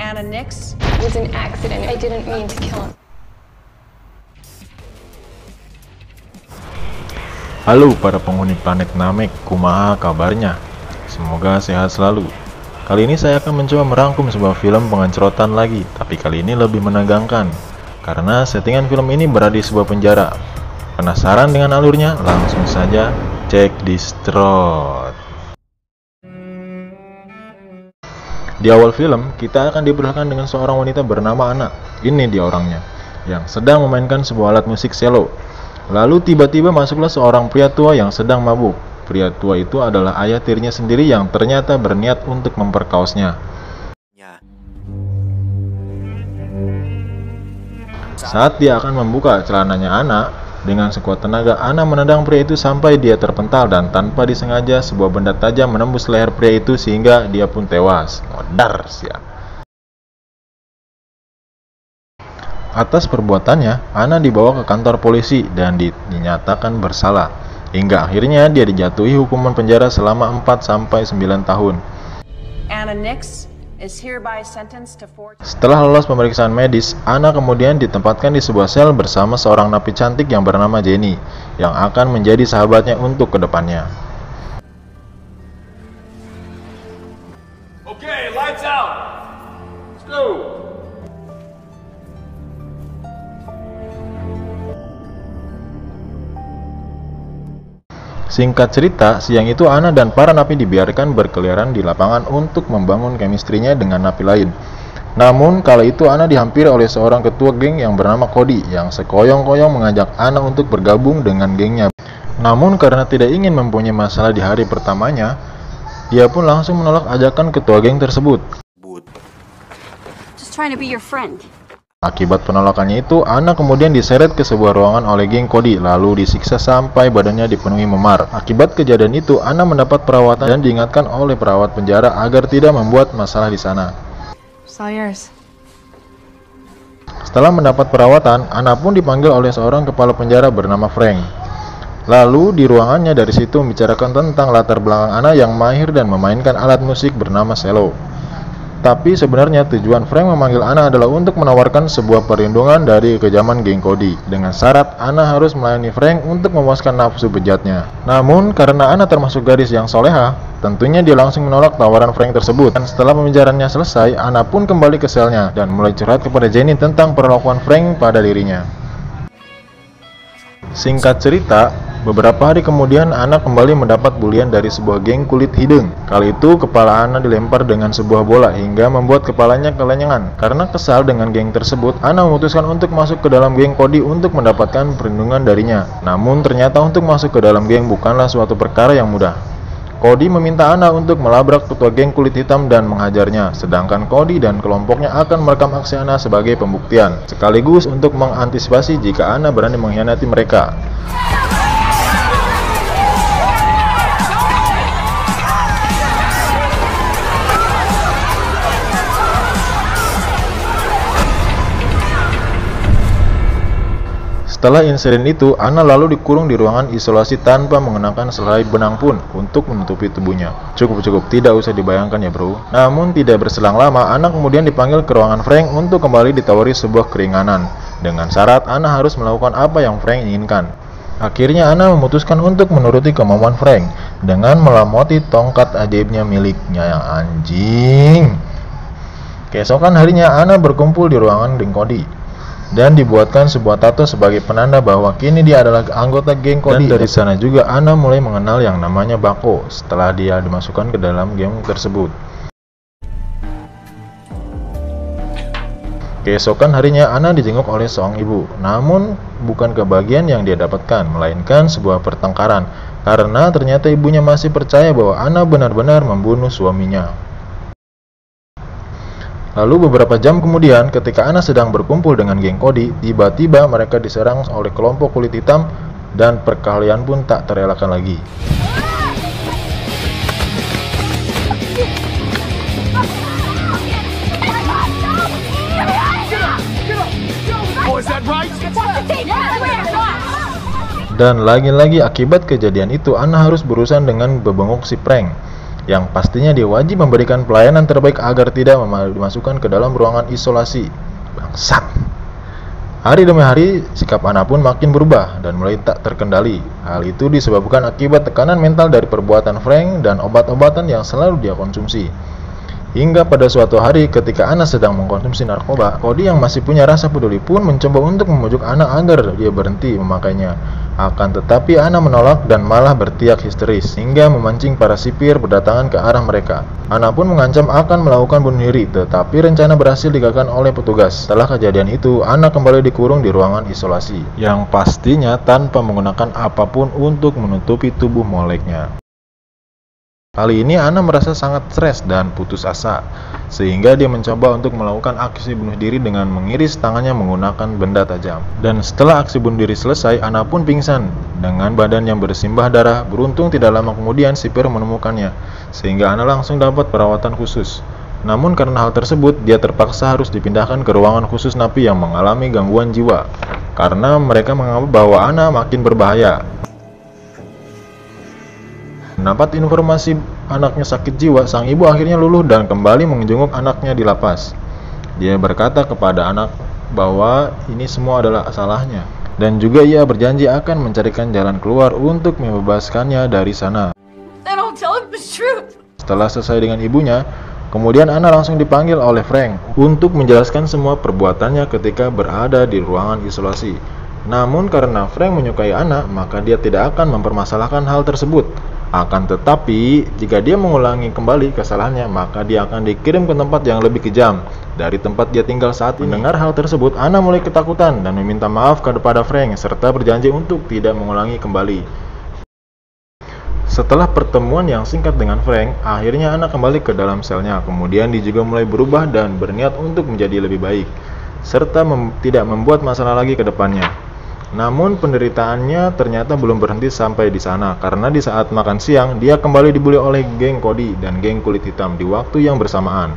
Anna Nix was an accident. I didn't mean to kill him. Halo para penghuni planet Namek, kumaha kabarnya? Semoga sehat selalu. Kali ini saya akan mencoba merangkum sebuah film pengecoran lagi, tapi kali ini lebih menegangkan. Karena settingan film ini berada di sebuah penjara. Penasaran dengan alurnya? Langsung saja cek di Strot. Di awal film, kita akan diperlihatkan dengan seorang wanita bernama Anna. Ini dia orangnya, yang sedang memainkan sebuah alat musik cello. Lalu tiba-tiba masuklah seorang pria tua yang sedang mabuk. Pria tua itu adalah ayah tirinya sendiri yang ternyata berniat untuk memperkaosnya. Saat dia akan membuka celananya Anna, dengan sekuat tenaga Anna menendang pria itu sampai dia terpental dan tanpa disengaja sebuah benda tajam menembus leher pria itu sehingga dia pun tewas. Modar sia. Atas perbuatannya, Anna dibawa ke kantor polisi dan dinyatakan bersalah. Hingga akhirnya dia dijatuhi hukuman penjara selama 4-9 tahun. Anna Nix is hereby sentenced to 4. Setelah lolos pemeriksaan medis, Anna kemudian ditempatkan di sebuah sel bersama seorang napi cantik yang bernama Jenny, yang akan menjadi sahabatnya untuk kedepannya. Okay, lights out. Let's go. Singkat cerita, siang itu Anna dan para napi dibiarkan berkeliaran di lapangan untuk membangun kemistrinya dengan napi lain. Namun, kala itu Anna dihampiri oleh seorang ketua geng yang bernama Cody yang sekoyong-koyong mengajak Anna untuk bergabung dengan gengnya. Namun, karena tidak ingin mempunyai masalah di hari pertamanya, dia pun langsung menolak ajakan ketua geng tersebut. Just trying to be your friend. Akibat penolakannya itu, Anna kemudian diseret ke sebuah ruangan oleh geng Cody, lalu disiksa sampai badannya dipenuhi memar. Akibat kejadian itu, Anna mendapat perawatan dan diingatkan oleh perawat penjara agar tidak membuat masalah di sana. Sawyers. Setelah mendapat perawatan, Anna pun dipanggil oleh seorang kepala penjara bernama Frank. Lalu di ruangannya dari situ membicarakan tentang latar belakang Anna yang mahir dan memainkan alat musik bernama cello. Tapi sebenarnya tujuan Frank memanggil Anna adalah untuk menawarkan sebuah perlindungan dari kejaman geng Cody. Dengan syarat Anna harus melayani Frank untuk memuaskan nafsu bejatnya. Namun karena Anna termasuk gadis yang soleha, tentunya dia langsung menolak tawaran Frank tersebut. Dan setelah pembicaranya selesai, Anna pun kembali ke selnya dan mulai curhat kepada Jenny tentang perlakuan Frank pada dirinya. Singkat cerita, beberapa hari kemudian Anna kembali mendapat bulian dari sebuah geng kulit hidung. Kali itu kepala Anna dilempar dengan sebuah bola hingga membuat kepalanya kelenyengan. Karena kesal dengan geng tersebut, Anna memutuskan untuk masuk ke dalam geng Cody untuk mendapatkan perlindungan darinya. Namun ternyata untuk masuk ke dalam geng bukanlah suatu perkara yang mudah. Cody meminta Anna untuk melabrak ketua geng kulit hitam dan menghajarnya, sedangkan Cody dan kelompoknya akan merekam aksi Anna sebagai pembuktian, sekaligus untuk mengantisipasi jika Anna berani mengkhianati mereka. Setelah insiden itu, Anna lalu dikurung di ruangan isolasi tanpa mengenakan selai benang pun untuk menutupi tubuhnya. Cukup, tidak usah dibayangkan ya bro. Namun tidak berselang lama, Anna kemudian dipanggil ke ruangan Frank untuk kembali ditawari sebuah keringanan. Dengan syarat Anna harus melakukan apa yang Frank inginkan. Akhirnya Anna memutuskan untuk menuruti kemauan Frank dengan melamoti tongkat ajaibnya miliknya yang anjing. Keesokan harinya Anna berkumpul di ruangan geng Cody dan dibuatkan sebuah tato sebagai penanda bahwa kini dia adalah anggota geng Cody. Dan dari sana juga Anna mulai mengenal yang namanya Bako setelah dia dimasukkan ke dalam geng tersebut. Keesokan harinya Anna dijenguk oleh seorang ibu, namun bukan kebahagiaan yang dia dapatkan, melainkan sebuah pertengkaran karena ternyata ibunya masih percaya bahwa Anna benar-benar membunuh suaminya. Lalu beberapa jam kemudian, ketika Anna sedang berkumpul dengan geng Cody, tiba-tiba mereka diserang oleh kelompok kulit hitam dan perkelahian pun tak terelakkan lagi. Dan lagi-lagi akibat kejadian itu, Anna harus berurusan dengan bebengok si Frank. yang pastinya dia wajib memberikan pelayanan terbaik agar tidak dimasukkan ke dalam ruangan isolasi. Bangsat. Hari demi hari, sikap Anna pun makin berubah dan mulai tak terkendali. Hal itu disebabkan akibat tekanan mental dari perbuatan Frank dan obat-obatan yang selalu dia konsumsi. Hingga pada suatu hari ketika Anna sedang mengkonsumsi narkoba, Cody yang masih punya rasa peduli pun mencoba untuk membujuk Anna agar dia berhenti memakainya. Akan tetapi Anna menolak dan malah berteriak histeris, hingga memancing para sipir berdatangan ke arah mereka. Anna pun mengancam akan melakukan bunuh diri, tetapi rencana berhasil digagalkan oleh petugas. Setelah kejadian itu, Anna kembali dikurung di ruangan isolasi, yang pastinya tanpa menggunakan apapun untuk menutupi tubuh moleknya. Kali ini Anna merasa sangat stres dan putus asa, sehingga dia mencoba untuk melakukan aksi bunuh diri dengan mengiris tangannya menggunakan benda tajam. Dan setelah aksi bunuh diri selesai, Anna pun pingsan dengan badan yang bersimbah darah. Beruntung tidak lama kemudian sipir menemukannya, sehingga Anna langsung dapat perawatan khusus. Namun karena hal tersebut, dia terpaksa harus dipindahkan ke ruangan khusus napi yang mengalami gangguan jiwa, karena mereka menganggap bahwa Anna makin berbahaya. Mendapat informasi anaknya sakit jiwa, sang ibu akhirnya luluh dan kembali menjenguk anaknya di lapas. Dia berkata kepada anak bahwa ini semua adalah salahnya, dan juga ia berjanji akan mencarikan jalan keluar untuk membebaskannya dari sana. Then I'll tell him the truth. Setelah selesai dengan ibunya, kemudian Anna langsung dipanggil oleh Frank untuk menjelaskan semua perbuatannya ketika berada di ruangan isolasi. Namun karena Frank menyukai Anna, maka dia tidak akan mempermasalahkan hal tersebut. Akan tetapi, jika dia mengulangi kembali kesalahannya, maka dia akan dikirim ke tempat yang lebih kejam dari tempat dia tinggal saat ini. Mendengar hal tersebut, Anna mulai ketakutan dan meminta maaf kepada Frank, serta berjanji untuk tidak mengulangi kembali. Setelah pertemuan yang singkat dengan Frank, akhirnya Anna kembali ke dalam selnya. Kemudian dia juga mulai berubah dan berniat untuk menjadi lebih baik, serta tidak membuat masalah lagi ke depannya. Namun penderitaannya ternyata belum berhenti sampai di sana, karena di saat makan siang dia kembali dibully oleh geng Cody dan geng kulit hitam di waktu yang bersamaan.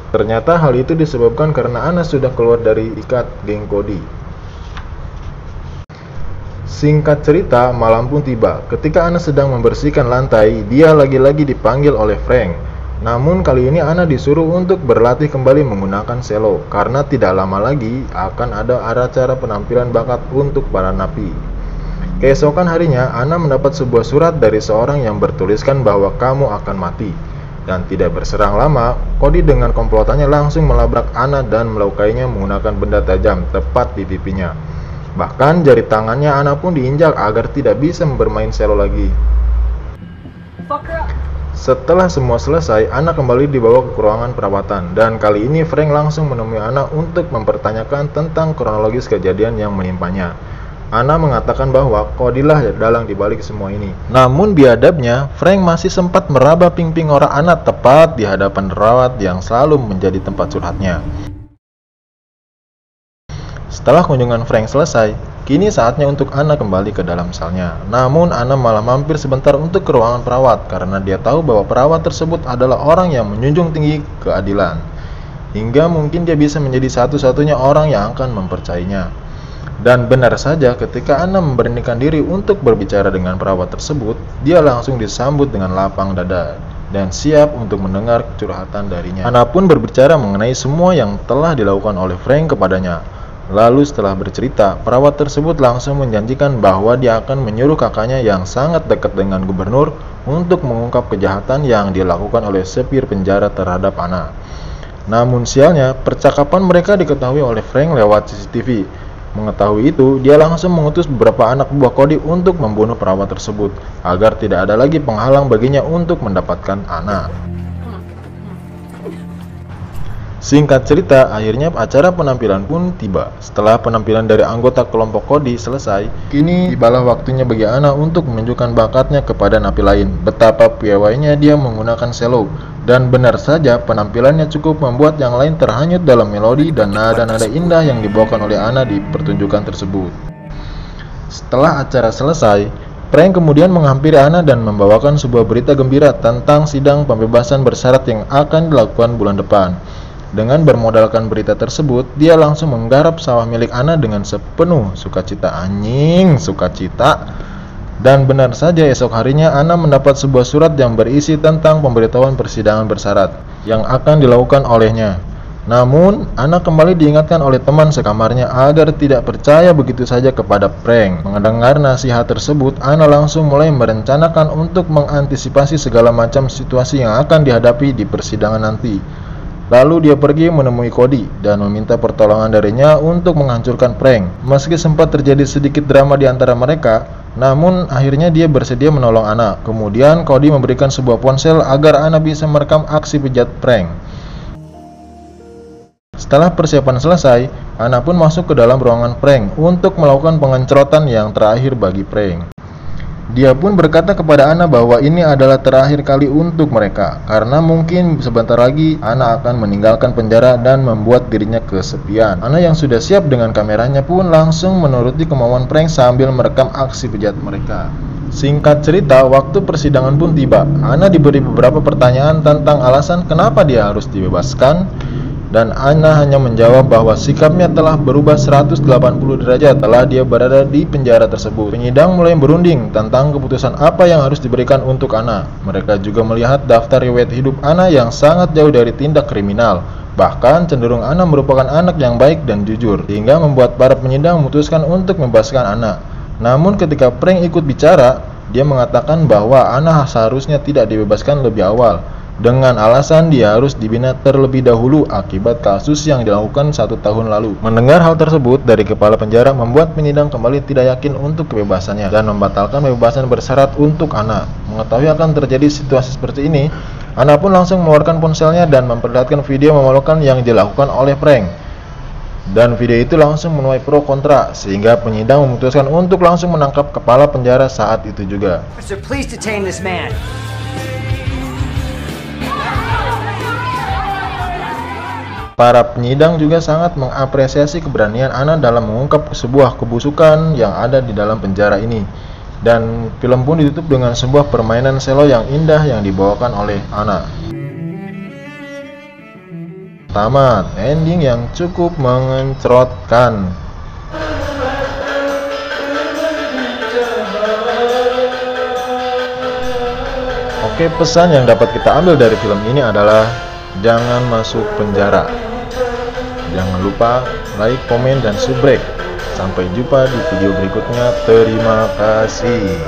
Ternyata hal itu disebabkan karena Anna sudah keluar dari ikat geng Cody. Singkat cerita, malam pun tiba. Ketika Anna sedang membersihkan lantai, dia lagi-lagi dipanggil oleh Frank. Namun kali ini Anna disuruh untuk berlatih kembali menggunakan selo, karena tidak lama lagi akan ada acara penampilan bakat untuk para napi. Keesokan harinya, Anna mendapat sebuah surat dari seorang yang bertuliskan bahwa kamu akan mati. Dan tidak berserang lama, Cody dengan komplotannya langsung melabrak Anna dan melukainya menggunakan benda tajam tepat di pipinya. Bahkan jari tangannya Anna pun diinjak agar tidak bisa bermain selo lagi. Fuck her up. Setelah semua selesai, Anna kembali dibawa ke ruangan perawatan, dan kali ini Frank langsung menemui Anna untuk mempertanyakan tentang kronologis kejadian yang menimpanya. Anna mengatakan bahwa Cody lah dalang dibalik semua ini. Namun biadabnya, Frank masih sempat meraba pingping orak Anna tepat di hadapan perawat yang selalu menjadi tempat curhatnya. Setelah kunjungan Frank selesai, kini saatnya untuk Anna kembali ke dalam selnya. Namun Anna malah mampir sebentar untuk ke ruangan perawat karena dia tahu bahwa perawat tersebut adalah orang yang menjunjung tinggi keadilan, hingga mungkin dia bisa menjadi satu-satunya orang yang akan mempercayainya. Dan benar saja, ketika Anna memberanikan diri untuk berbicara dengan perawat tersebut, dia langsung disambut dengan lapang dada dan siap untuk mendengar curhatan darinya. Anna pun berbicara mengenai semua yang telah dilakukan oleh Frank kepadanya. Lalu setelah bercerita, perawat tersebut langsung menjanjikan bahwa dia akan menyuruh kakaknya yang sangat dekat dengan gubernur untuk mengungkap kejahatan yang dilakukan oleh sipir penjara terhadap Anna. Namun sialnya, percakapan mereka diketahui oleh Frank lewat CCTV. Mengetahui itu, dia langsung mengutus beberapa anak buah Cody untuk membunuh perawat tersebut, agar tidak ada lagi penghalang baginya untuk mendapatkan Anna. Singkat cerita, akhirnya acara penampilan pun tiba. Setelah penampilan dari anggota kelompok Cody selesai, kini tibalah waktunya bagi Anna untuk menunjukkan bakatnya kepada napi lain. Betapa piawainya dia menggunakan selo. Dan benar saja, penampilannya cukup membuat yang lain terhanyut dalam melodi dan nada-nada indah yang dibawakan oleh Anna di pertunjukan tersebut. Setelah acara selesai, Frank kemudian menghampiri Anna dan membawakan sebuah berita gembira tentang sidang pembebasan bersyarat yang akan dilakukan bulan depan. Dengan bermodalkan berita tersebut, dia langsung menggarap sawah milik Anna dengan sepenuh sukacita. Anjing, sukacita. Dan benar saja esok harinya Anna mendapat sebuah surat yang berisi tentang pemberitahuan persidangan bersyarat yang akan dilakukan olehnya. Namun, Anna kembali diingatkan oleh teman sekamarnya agar tidak percaya begitu saja kepada Frank. Mendengar nasihat tersebut, Anna langsung mulai merencanakan untuk mengantisipasi segala macam situasi yang akan dihadapi di persidangan nanti. Lalu dia pergi menemui Cody dan meminta pertolongan darinya untuk menghancurkan Frank. Meski sempat terjadi sedikit drama di antara mereka, namun akhirnya dia bersedia menolong Anna. Kemudian Cody memberikan sebuah ponsel agar Anna bisa merekam aksi bejat Frank. Setelah persiapan selesai, Anna pun masuk ke dalam ruangan Frank untuk melakukan pengencrotan yang terakhir bagi Frank. Dia pun berkata kepada Anna bahwa ini adalah terakhir kali untuk mereka, karena mungkin sebentar lagi Anna akan meninggalkan penjara dan membuat dirinya kesepian. Anna yang sudah siap dengan kameranya pun langsung menuruti kemauan Frank sambil merekam aksi bejat mereka. Singkat cerita, waktu persidangan pun tiba. Anna diberi beberapa pertanyaan tentang alasan kenapa dia harus dibebaskan, dan Anna hanya menjawab bahwa sikapnya telah berubah 180 derajat setelah dia berada di penjara tersebut. Penyidang mulai berunding tentang keputusan apa yang harus diberikan untuk Anna. Mereka juga melihat daftar riwayat hidup Anna yang sangat jauh dari tindak kriminal. Bahkan cenderung Anna merupakan anak yang baik dan jujur, sehingga membuat para penyidang memutuskan untuk membebaskan Anna. Namun ketika Frank ikut bicara, dia mengatakan bahwa Anna seharusnya tidak dibebaskan lebih awal, dengan alasan dia harus dibina terlebih dahulu akibat kasus yang dilakukan 1 tahun lalu. Mendengar hal tersebut dari kepala penjara membuat penyidang kembali tidak yakin untuk kebebasannya dan membatalkan pembebasan bersyarat untuk Anna. Mengetahui akan terjadi situasi seperti ini, Anna pun langsung mengeluarkan ponselnya dan memperlihatkan video memalukan yang dilakukan oleh Frank. Dan video itu langsung menuai pro kontra, sehingga penyidang memutuskan untuk langsung menangkap kepala penjara saat itu juga. Sir, please detain this man. Para penyidang juga sangat mengapresiasi keberanian Anna dalam mengungkap sebuah kebusukan yang ada di dalam penjara ini. Dan film pun ditutup dengan sebuah permainan selo yang indah yang dibawakan oleh Anna. Tamat, ending yang cukup mengencrotkan. Oke, pesan yang dapat kita ambil dari film ini adalah jangan masuk penjara. Jangan lupa like, komen, dan subscribe. Sampai jumpa di video berikutnya. Terima kasih.